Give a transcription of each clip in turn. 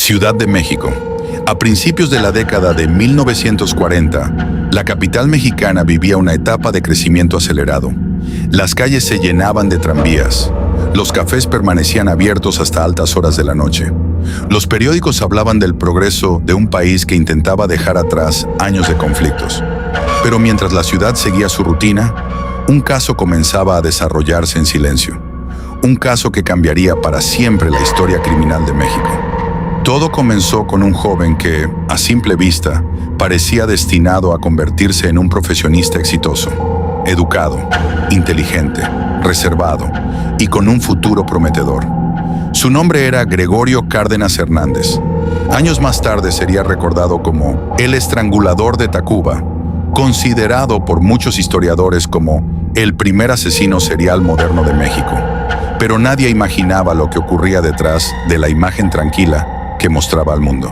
Ciudad de México. A principios de la década de 1940, la capital mexicana vivía una etapa de crecimiento acelerado. Las calles se llenaban de tranvías. Los cafés permanecían abiertos hasta altas horas de la noche. Los periódicos hablaban del progreso de un país que intentaba dejar atrás años de conflictos. Pero mientras la ciudad seguía su rutina, un caso comenzaba a desarrollarse en silencio. Un caso que cambiaría para siempre la historia criminal de México. Todo comenzó con un joven que, a simple vista, parecía destinado a convertirse en un profesionista exitoso, educado, inteligente, reservado y con un futuro prometedor. Su nombre era Gregorio Cárdenas Hernández. Años más tarde sería recordado como el estrangulador de Tacuba, considerado por muchos historiadores como el primer asesino serial moderno de México. Pero nadie imaginaba lo que ocurría detrás de la imagen tranquila que mostraba al mundo.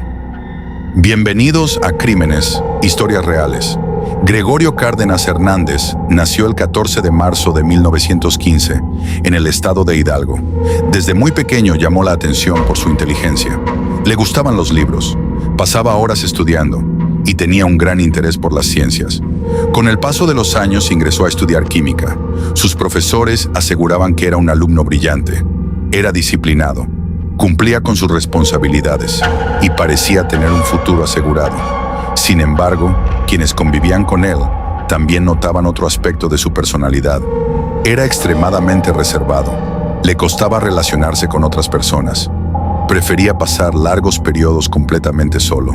Bienvenidos a Crímenes, Historias Reales. Gregorio Cárdenas Hernández nació el 14 de marzo de 1915 en el estado de Hidalgo. Desde muy pequeño llamó la atención por su inteligencia. Le gustaban los libros, pasaba horas estudiando y tenía un gran interés por las ciencias. Con el paso de los años ingresó a estudiar química. Sus profesores aseguraban que era un alumno brillante. Era disciplinado, cumplía con sus responsabilidades y parecía tener un futuro asegurado. Sin embargo, quienes convivían con él también notaban otro aspecto de su personalidad. Era extremadamente reservado. Le costaba relacionarse con otras personas. Prefería pasar largos periodos completamente solo.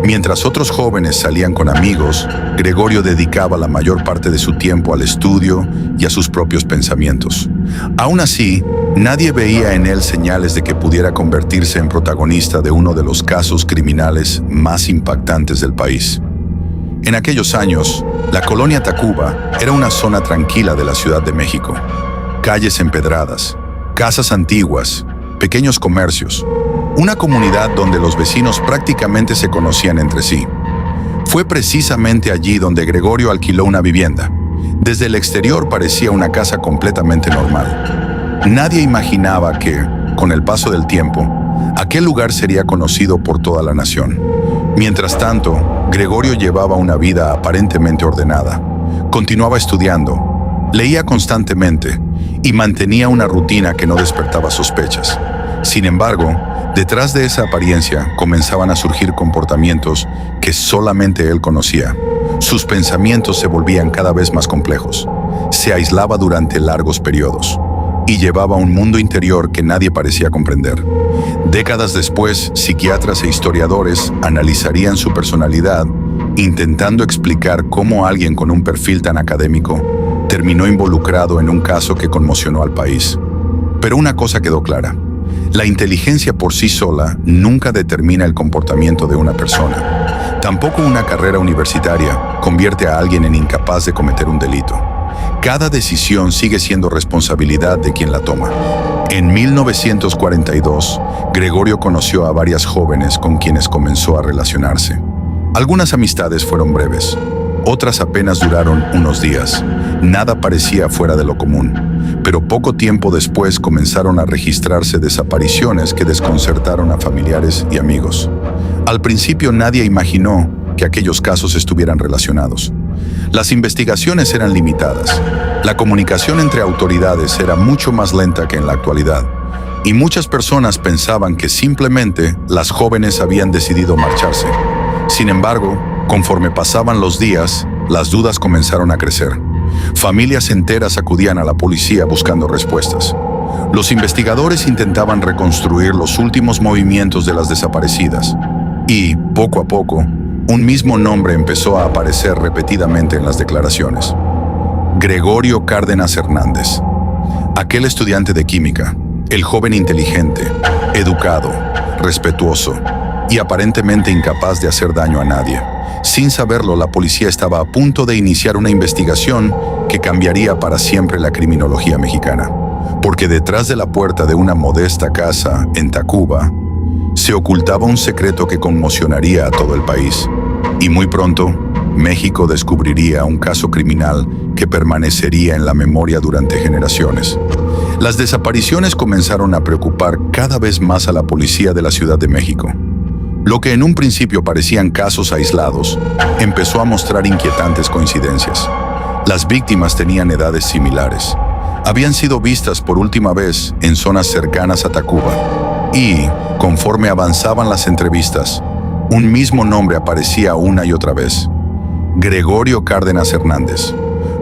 Mientras otros jóvenes salían con amigos, Gregorio dedicaba la mayor parte de su tiempo al estudio y a sus propios pensamientos. Aún así, nadie veía en él señales de que pudiera convertirse en protagonista de uno de los casos criminales más impactantes del país. En aquellos años, la colonia Tacuba era una zona tranquila de la Ciudad de México. Calles empedradas, casas antiguas, pequeños comercios, una comunidad donde los vecinos prácticamente se conocían entre sí. Fue precisamente allí donde Gregorio alquiló una vivienda. Desde el exterior parecía una casa completamente normal. Nadie imaginaba que, con el paso del tiempo, aquel lugar sería conocido por toda la nación. Mientras tanto, Gregorio llevaba una vida aparentemente ordenada. Continuaba estudiando, leía constantemente y mantenía una rutina que no despertaba sospechas. Sin embargo, detrás de esa apariencia comenzaban a surgir comportamientos que solamente él conocía. Sus pensamientos se volvían cada vez más complejos. Se aislaba durante largos periodos y llevaba un mundo interior que nadie parecía comprender. Décadas después, psiquiatras e historiadores analizarían su personalidad, intentando explicar cómo alguien con un perfil tan académico terminó involucrado en un caso que conmocionó al país. Pero una cosa quedó clara: la inteligencia por sí sola nunca determina el comportamiento de una persona. Tampoco una carrera universitaria convierte a alguien en incapaz de cometer un delito. Cada decisión sigue siendo responsabilidad de quien la toma. En 1942, Gregorio conoció a varias jóvenes con quienes comenzó a relacionarse. Algunas amistades fueron breves, otras apenas duraron unos días. Nada parecía fuera de lo común, pero poco tiempo después comenzaron a registrarse desapariciones que desconcertaron a familiares y amigos. Al principio nadie imaginó que aquellos casos estuvieran relacionados. Las investigaciones eran limitadas. La comunicación entre autoridades era mucho más lenta que en la actualidad, y muchas personas pensaban que simplemente las jóvenes habían decidido marcharse. Sin embargo, conforme pasaban los días, las dudas comenzaron a crecer. Familias enteras acudían a la policía buscando respuestas. Los investigadores intentaban reconstruir los últimos movimientos de las desaparecidas. Y, poco a poco, un mismo nombre empezó a aparecer repetidamente en las declaraciones: Gregorio Cárdenas Hernández. Aquel estudiante de química, el joven inteligente, educado, respetuoso y aparentemente incapaz de hacer daño a nadie. Sin saberlo, la policía estaba a punto de iniciar una investigación que cambiaría para siempre la criminología mexicana. Porque detrás de la puerta de una modesta casa en Tacuba se ocultaba un secreto que conmocionaría a todo el país. Y muy pronto, México descubriría un caso criminal que permanecería en la memoria durante generaciones. Las desapariciones comenzaron a preocupar cada vez más a la policía de la Ciudad de México. Lo que en un principio parecían casos aislados, empezó a mostrar inquietantes coincidencias. Las víctimas tenían edades similares. Habían sido vistas por última vez en zonas cercanas a Tacuba. Y, conforme avanzaban las entrevistas, un mismo nombre aparecía una y otra vez: Gregorio Cárdenas Hernández.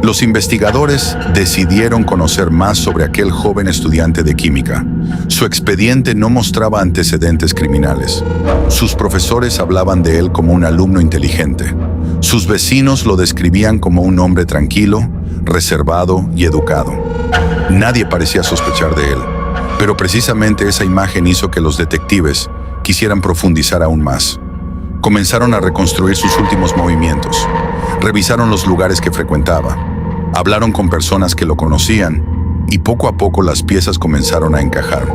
Los investigadores decidieron conocer más sobre aquel joven estudiante de química. Su expediente no mostraba antecedentes criminales. Sus profesores hablaban de él como un alumno inteligente. Sus vecinos lo describían como un hombre tranquilo, reservado y educado. Nadie parecía sospechar de él, pero precisamente esa imagen hizo que los detectives quisieran profundizar aún más. Comenzaron a reconstruir sus últimos movimientos. Revisaron los lugares que frecuentaba. Hablaron con personas que lo conocían y poco a poco las piezas comenzaron a encajar.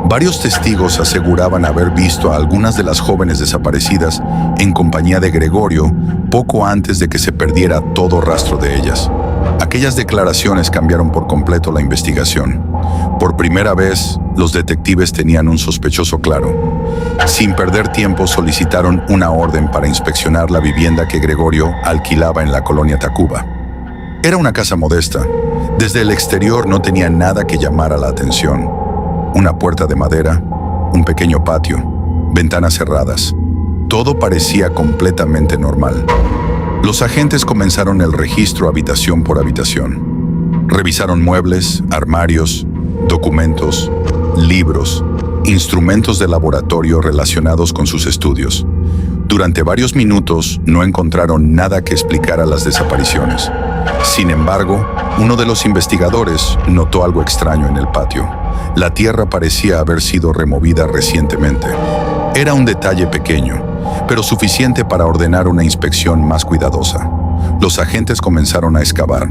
Varios testigos aseguraban haber visto a algunas de las jóvenes desaparecidas en compañía de Gregorio poco antes de que se perdiera todo rastro de ellas. Aquellas declaraciones cambiaron por completo la investigación. Por primera vez, los detectives tenían un sospechoso claro. Sin perder tiempo, solicitaron una orden para inspeccionar la vivienda que Gregorio alquilaba en la colonia Tacuba. Era una casa modesta. Desde el exterior no tenía nada que llamara la atención. Una puerta de madera, un pequeño patio, ventanas cerradas. Todo parecía completamente normal. Los agentes comenzaron el registro habitación por habitación. Revisaron muebles, armarios, documentos, libros, instrumentos de laboratorio relacionados con sus estudios. Durante varios minutos no encontraron nada que explicara las desapariciones. Sin embargo, uno de los investigadores notó algo extraño en el patio. La tierra parecía haber sido removida recientemente. Era un detalle pequeño, pero suficiente para ordenar una inspección más cuidadosa. Los agentes comenzaron a excavar.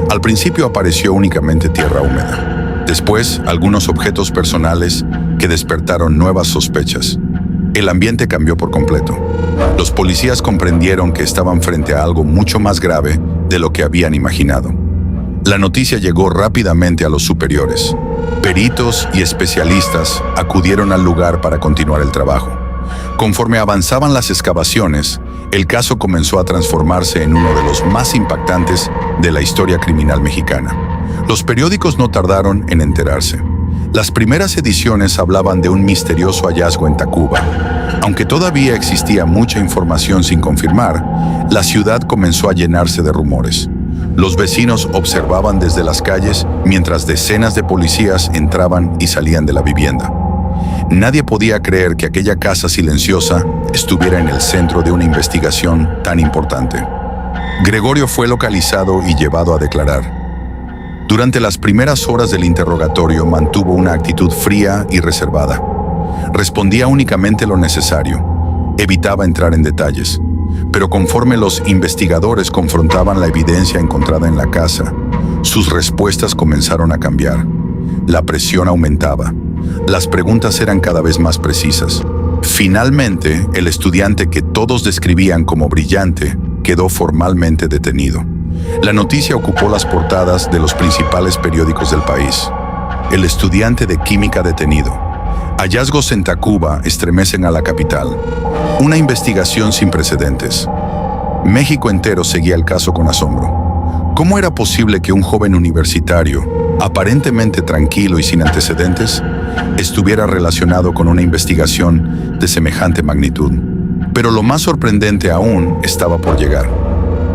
Al principio apareció únicamente tierra húmeda. Después, algunos objetos personales que despertaron nuevas sospechas. El ambiente cambió por completo. Los policías comprendieron que estaban frente a algo mucho más grave de lo que habían imaginado. La noticia llegó rápidamente a los superiores. Peritos y especialistas acudieron al lugar para continuar el trabajo. Conforme avanzaban las excavaciones, el caso comenzó a transformarse en uno de los más impactantes de la historia criminal mexicana. Los periódicos no tardaron en enterarse. Las primeras ediciones hablaban de un misterioso hallazgo en Tacuba. Aunque todavía existía mucha información sin confirmar, la ciudad comenzó a llenarse de rumores. Los vecinos observaban desde las calles mientras decenas de policías entraban y salían de la vivienda. Nadie podía creer que aquella casa silenciosa estuviera en el centro de una investigación tan importante. Gregorio fue localizado y llevado a declarar. Durante las primeras horas del interrogatorio mantuvo una actitud fría y reservada. Respondía únicamente lo necesario. Evitaba entrar en detalles. Pero conforme los investigadores confrontaban la evidencia encontrada en la casa, sus respuestas comenzaron a cambiar. La presión aumentaba. Las preguntas eran cada vez más precisas. Finalmente, el estudiante que todos describían como brillante quedó formalmente detenido. La noticia ocupó las portadas de los principales periódicos del país. El estudiante de química detenido. Hallazgos en Tacuba estremecen a la capital. Una investigación sin precedentes. México entero seguía el caso con asombro. ¿Cómo era posible que un joven universitario, aparentemente tranquilo y sin antecedentes, estuviera relacionado con una investigación de semejante magnitud? Pero lo más sorprendente aún estaba por llegar,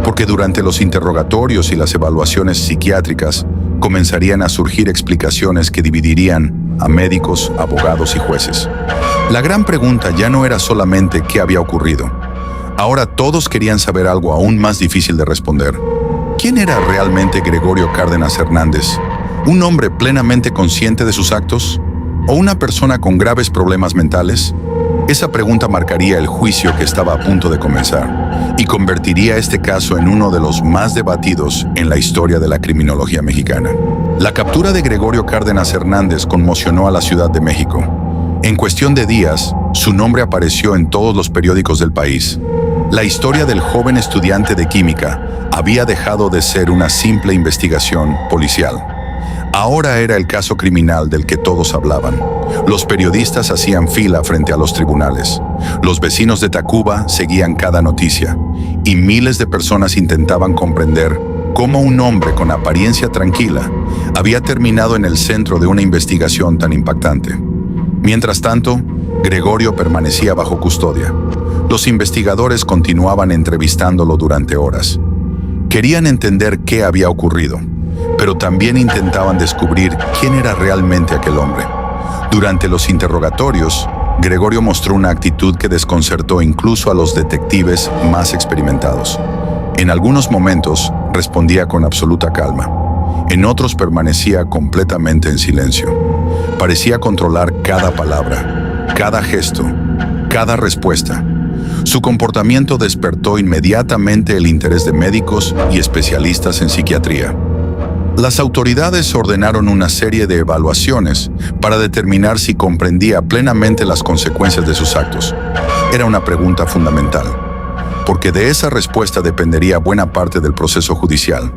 porque durante los interrogatorios y las evaluaciones psiquiátricas comenzarían a surgir explicaciones que dividirían a médicos, abogados y jueces. La gran pregunta ya no era solamente qué había ocurrido. Ahora todos querían saber algo aún más difícil de responder. ¿Quién era realmente Gregorio Cárdenas Hernández? ¿Un hombre plenamente consciente de sus actos? ¿O una persona con graves problemas mentales? Esa pregunta marcaría el juicio que estaba a punto de comenzar y convertiría este caso en uno de los más debatidos en la historia de la criminología mexicana. La captura de Gregorio Cárdenas Hernández conmocionó a la Ciudad de México. En cuestión de días, su nombre apareció en todos los periódicos del país. La historia del joven estudiante de química había dejado de ser una simple investigación policial. Ahora era el caso criminal del que todos hablaban. Los periodistas hacían fila frente a los tribunales. Los vecinos de Tacuba seguían cada noticia. Y miles de personas intentaban comprender cómo un hombre con apariencia tranquila había terminado en el centro de una investigación tan impactante. Mientras tanto, Gregorio permanecía bajo custodia. Los investigadores continuaban entrevistándolo durante horas. Querían entender qué había ocurrido, pero también intentaban descubrir quién era realmente aquel hombre. Durante los interrogatorios, Gregorio mostró una actitud que desconcertó incluso a los detectives más experimentados. En algunos momentos, respondía con absoluta calma. En otros permanecía completamente en silencio. Parecía controlar cada palabra, cada gesto, cada respuesta. Su comportamiento despertó inmediatamente el interés de médicos y especialistas en psiquiatría. Las autoridades ordenaron una serie de evaluaciones para determinar si comprendía plenamente las consecuencias de sus actos. Era una pregunta fundamental, porque de esa respuesta dependería buena parte del proceso judicial.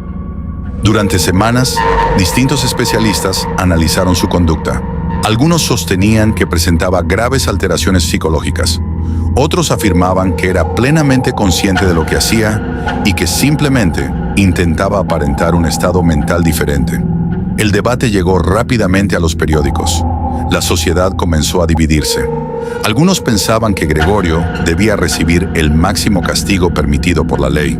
Durante semanas, distintos especialistas analizaron su conducta. Algunos sostenían que presentaba graves alteraciones psicológicas. Otros afirmaban que era plenamente consciente de lo que hacía y que simplemente intentaba aparentar un estado mental diferente. El debate llegó rápidamente a los periódicos. La sociedad comenzó a dividirse. Algunos pensaban que Gregorio debía recibir el máximo castigo permitido por la ley.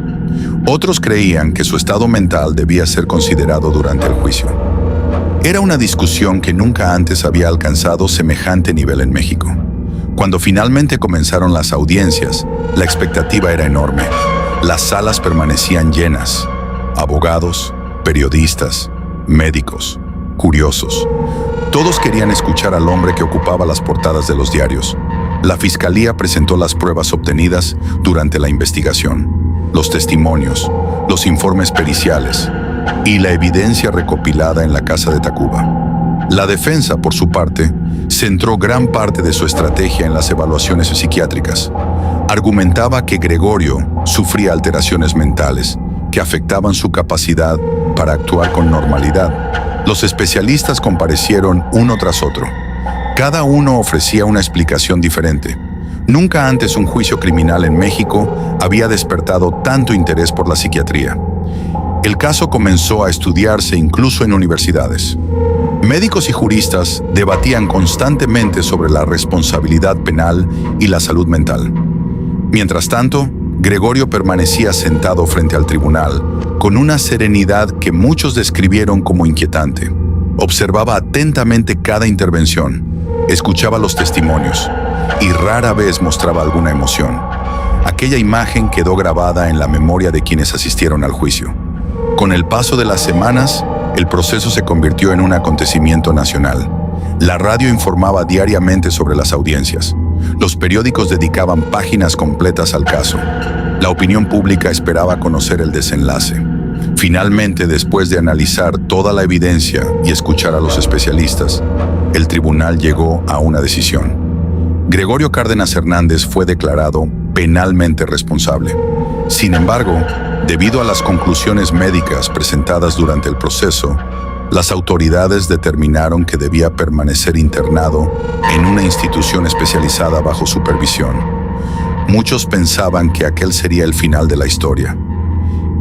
Otros creían que su estado mental debía ser considerado durante el juicio. Era una discusión que nunca antes había alcanzado semejante nivel en México. Cuando finalmente comenzaron las audiencias, la expectativa era enorme. Las salas permanecían llenas. Abogados, periodistas, médicos, curiosos. Todos querían escuchar al hombre que ocupaba las portadas de los diarios. La fiscalía presentó las pruebas obtenidas durante la investigación, los testimonios, los informes periciales y la evidencia recopilada en la casa de Tacuba. La defensa, por su parte, centró gran parte de su estrategia en las evaluaciones psiquiátricas. Argumentaba que Gregorio sufría alteraciones mentales que afectaban su capacidad para actuar con normalidad. Los especialistas comparecieron uno tras otro. Cada uno ofrecía una explicación diferente. Nunca antes un juicio criminal en México había despertado tanto interés por la psiquiatría. El caso comenzó a estudiarse incluso en universidades. Médicos y juristas debatían constantemente sobre la responsabilidad penal y la salud mental. Mientras tanto, Gregorio permanecía sentado frente al tribunal, con una serenidad que muchos describieron como inquietante. Observaba atentamente cada intervención, escuchaba los testimonios y rara vez mostraba alguna emoción. Aquella imagen quedó grabada en la memoria de quienes asistieron al juicio. Con el paso de las semanas, el proceso se convirtió en un acontecimiento nacional. La radio informaba diariamente sobre las audiencias. Los periódicos dedicaban páginas completas al caso. La opinión pública esperaba conocer el desenlace. Finalmente, después de analizar toda la evidencia y escuchar a los especialistas, el tribunal llegó a una decisión. Gregorio Cárdenas Hernández fue declarado penalmente responsable. Sin embargo, debido a las conclusiones médicas presentadas durante el proceso, las autoridades determinaron que debía permanecer internado en una institución especializada bajo supervisión. Muchos pensaban que aquel sería el final de la historia,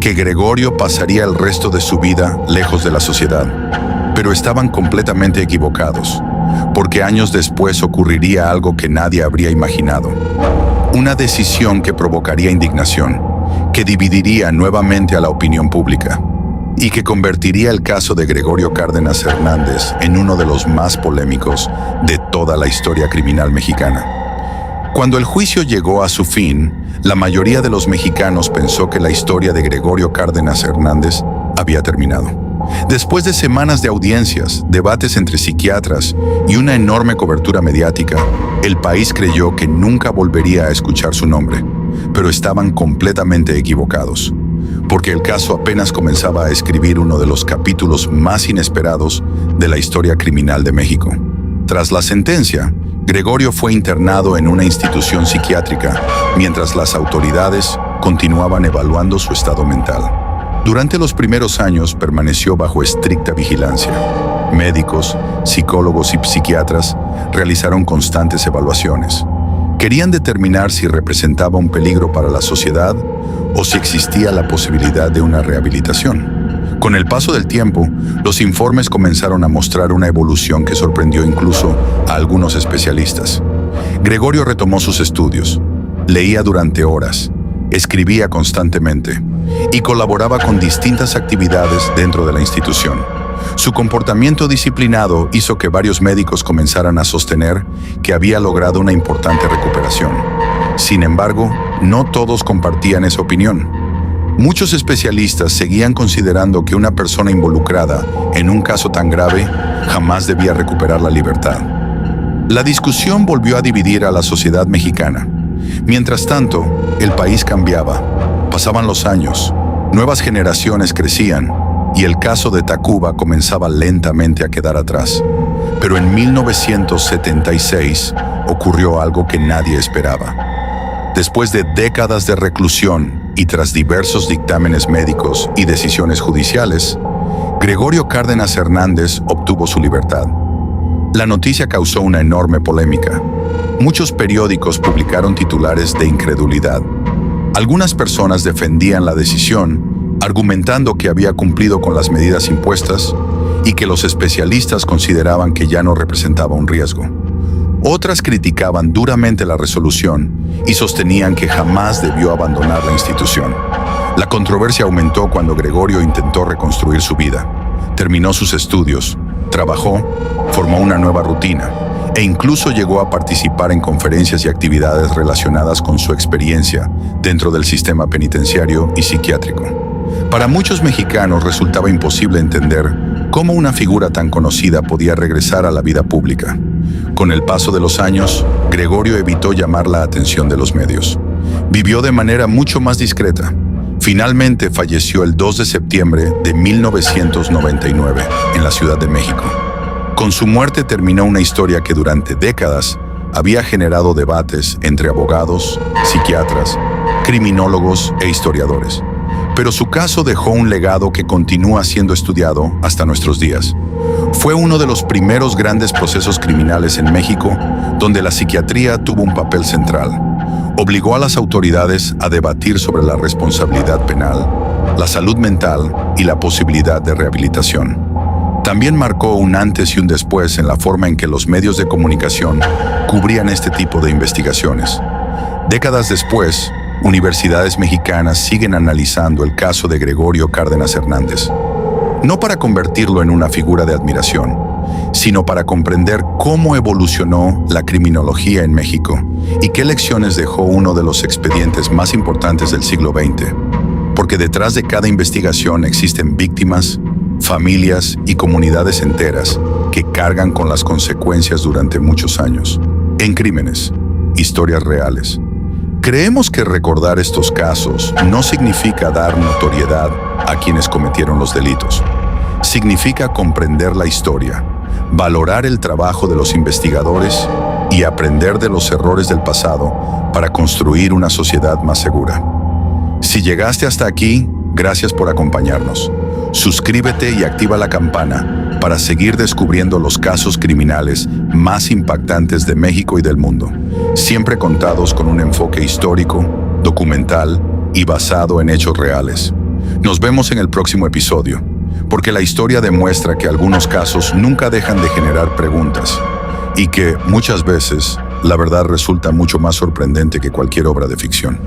que Gregorio pasaría el resto de su vida lejos de la sociedad, pero estaban completamente equivocados, porque años después ocurriría algo que nadie habría imaginado. Una decisión que provocaría indignación, que dividiría nuevamente a la opinión pública y que convertiría el caso de Gregorio Cárdenas Hernández en uno de los más polémicos de toda la historia criminal mexicana. Cuando el juicio llegó a su fin, la mayoría de los mexicanos pensó que la historia de Gregorio Cárdenas Hernández había terminado. Después de semanas de audiencias, debates entre psiquiatras y una enorme cobertura mediática, el país creyó que nunca volvería a escuchar su nombre, pero estaban completamente equivocados, porque el caso apenas comenzaba a escribir uno de los capítulos más inesperados de la historia criminal de México. Tras la sentencia, Gregorio fue internado en una institución psiquiátrica mientras las autoridades continuaban evaluando su estado mental. Durante los primeros años permaneció bajo estricta vigilancia. Médicos, psicólogos y psiquiatras realizaron constantes evaluaciones. Querían determinar si representaba un peligro para la sociedad o si existía la posibilidad de una rehabilitación. Con el paso del tiempo, los informes comenzaron a mostrar una evolución que sorprendió incluso a algunos especialistas. Gregorio retomó sus estudios, leía durante horas, escribía constantemente y colaboraba con distintas actividades dentro de la institución. Su comportamiento disciplinado hizo que varios médicos comenzaran a sostener que había logrado una importante recuperación. Sin embargo, no todos compartían esa opinión. Muchos especialistas seguían considerando que una persona involucrada en un caso tan grave jamás debía recuperar la libertad. La discusión volvió a dividir a la sociedad mexicana. Mientras tanto, el país cambiaba. Pasaban los años, nuevas generaciones crecían y el caso de Tacuba comenzaba lentamente a quedar atrás. Pero en 1976 ocurrió algo que nadie esperaba. Después de décadas de reclusión y tras diversos dictámenes médicos y decisiones judiciales, Gregorio Cárdenas Hernández obtuvo su libertad. La noticia causó una enorme polémica. Muchos periódicos publicaron titulares de incredulidad. Algunas personas defendían la decisión, argumentando que había cumplido con las medidas impuestas y que los especialistas consideraban que ya no representaba un riesgo. Otras criticaban duramente la resolución y sostenían que jamás debió abandonar la institución. La controversia aumentó cuando Gregorio intentó reconstruir su vida. Terminó sus estudios, trabajó, formó una nueva rutina e incluso llegó a participar en conferencias y actividades relacionadas con su experiencia dentro del sistema penitenciario y psiquiátrico. Para muchos mexicanos resultaba imposible entender cómo una figura tan conocida podía regresar a la vida pública. Con el paso de los años, Gregorio evitó llamar la atención de los medios. Vivió de manera mucho más discreta. Finalmente falleció el 2 de septiembre de 1999 en la Ciudad de México. Con su muerte terminó una historia que durante décadas había generado debates entre abogados, psiquiatras, criminólogos e historiadores. Pero su caso dejó un legado que continúa siendo estudiado hasta nuestros días. Fue uno de los primeros grandes procesos criminales en México donde la psiquiatría tuvo un papel central. Obligó a las autoridades a debatir sobre la responsabilidad penal, la salud mental y la posibilidad de rehabilitación. También marcó un antes y un después en la forma en que los medios de comunicación cubrían este tipo de investigaciones. Décadas después, universidades mexicanas siguen analizando el caso de Gregorio Cárdenas Hernández. No para convertirlo en una figura de admiración, sino para comprender cómo evolucionó la criminología en México y qué lecciones dejó uno de los expedientes más importantes del siglo XX. Porque detrás de cada investigación existen víctimas, familias y comunidades enteras que cargan con las consecuencias durante muchos años. En Crímenes, historias reales. Creemos que recordar estos casos no significa dar notoriedad a quienes cometieron los delitos. Significa comprender la historia, valorar el trabajo de los investigadores y aprender de los errores del pasado para construir una sociedad más segura. Si llegaste hasta aquí, gracias por acompañarnos. Suscríbete y activa la campana para seguir descubriendo los casos criminales más impactantes de México y del mundo, siempre contados con un enfoque histórico, documental y basado en hechos reales. Nos vemos en el próximo episodio, porque la historia demuestra que algunos casos nunca dejan de generar preguntas y que, muchas veces, la verdad resulta mucho más sorprendente que cualquier obra de ficción.